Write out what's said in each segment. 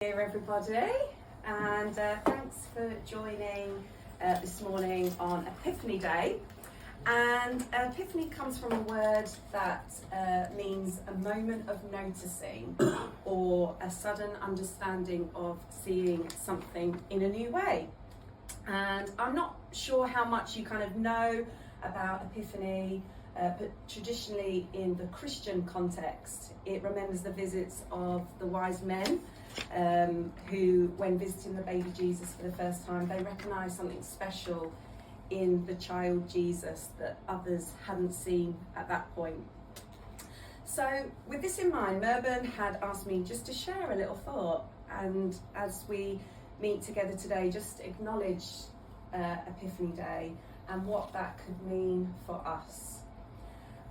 Here everybody, and thanks for joining this morning on Epiphany Day. And Epiphany comes from a word that means a moment of noticing or a sudden understanding of seeing something in a new way. And I'm not sure how much you kind of know about Epiphany, but traditionally in the Christian context, it remembers the visits of the wise men who, when visiting the baby Jesus for the first time, they recognised something special in the child Jesus that others hadn't seen at that point. So with this in mind, Mervyn had asked me just to share a little thought, and as we meet together today, just acknowledge Epiphany Day and what that could mean for us.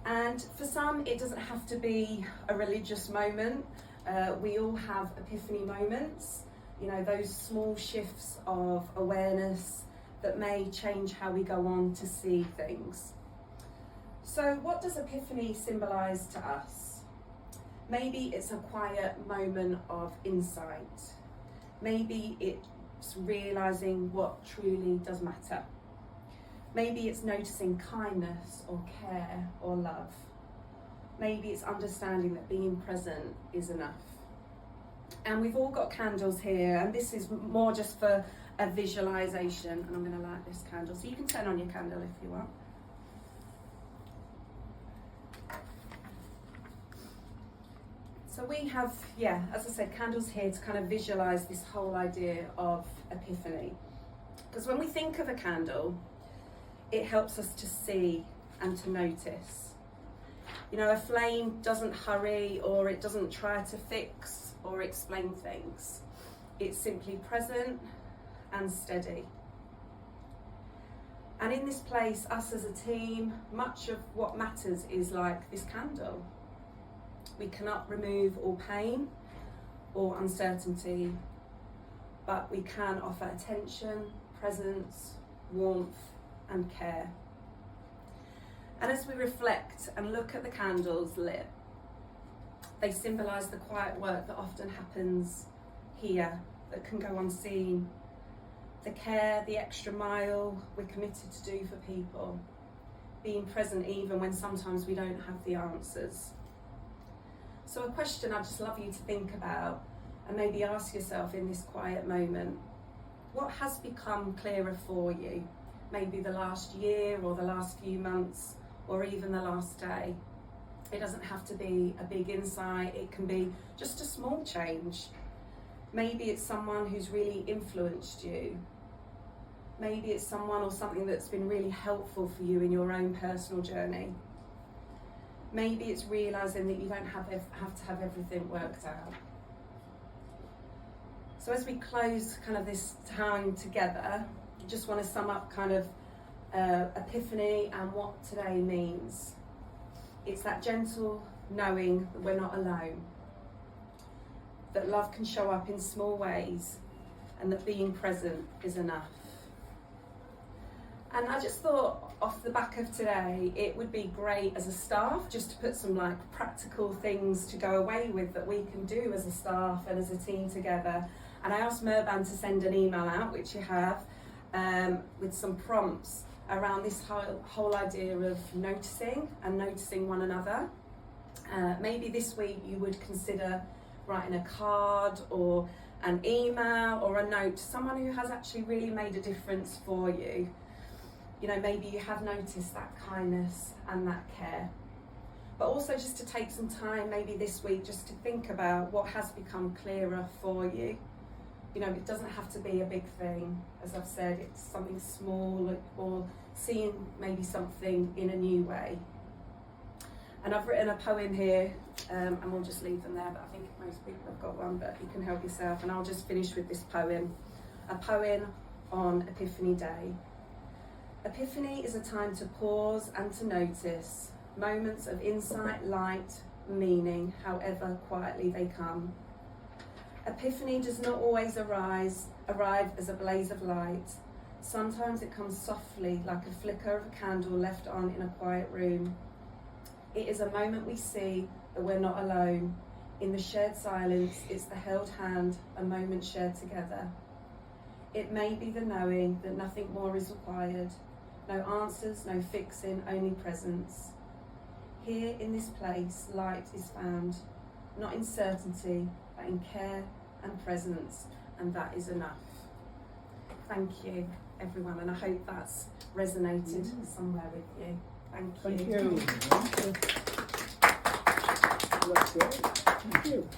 And for some, it doesn't have to be a religious moment. We all have epiphany moments, you know, those small shifts of awareness that may change how we go on to see things. So what does epiphany symbolise to us? Maybe it's a quiet moment of insight. Maybe it's realising what truly does matter. Maybe it's noticing kindness or care or love. Maybe it's understanding that being present is enough. And we've all got candles here, and this is more just for a visualisation, and I'm going to light this candle. So you can turn on your candle if you want. So we have, as I said, candles here to kind of visualise this whole idea of epiphany. Because when we think of a candle, it helps us to see and to notice. You know, a flame doesn't hurry, or it doesn't try to fix or explain things. It's simply present and steady. And in this place, us as a team, much of what matters is like this candle. We cannot remove all pain or uncertainty, but we can offer attention, presence, warmth, and care. And as we reflect and look at the candles lit, they symbolise the quiet work that often happens here that can go unseen. The care, the extra mile we're committed to do for people. Being present even when sometimes we don't have the answers. So a question I'd just love you to think about and maybe ask yourself in this quiet moment: what has become clearer for you? Maybe the last year or the last few months or even the last day. It doesn't have to be a big insight, it can be just a small change. Maybe it's someone who's really influenced you. Maybe it's someone or something that's been really helpful for you in your own personal journey. Maybe it's realising that you don't have to have everything worked out. So as we close kind of this time together, I just want to sum up kind of Epiphany and what today means. It's that gentle knowing that we're not alone, that love can show up in small ways, and that being present is enough. And I just thought, off the back of today, it would be great as a staff just to put some like practical things to go away with that we can do as a staff and as a team together. And I asked Mervyn to send an email out, which you have, with some prompts around this whole idea of noticing and noticing one another. Maybe this week you would consider writing a card or an email or a note to someone who has actually really made a difference for you. You know, maybe you have noticed that kindness and that care. But also just to take some time, maybe this week, just to think about what has become clearer for you. You know, it doesn't have to be a big thing. As I've said, it's something small or seeing maybe something in a new way. And I've written a poem here, and we'll just leave them there, but I think most people have got one, but you can help yourself. And I'll just finish with this poem, a poem on Epiphany Day. Epiphany is a time to pause and to notice moments of insight, light, meaning, however quietly they come. Epiphany does not always arrive as a blaze of light. Sometimes it comes softly, like a flicker of a candle left on in a quiet room. It is a moment we see that we're not alone. In the shared silence, it's the held hand, a moment shared together. It may be the knowing that nothing more is required, no answers, no fixing, only presence. Here in this place, light is found, not in certainty, but in care and presence, and that is enough. Thank you, everyone, and I hope that's resonated somewhere with you. Thank you. Thank you. That's great. Thank you.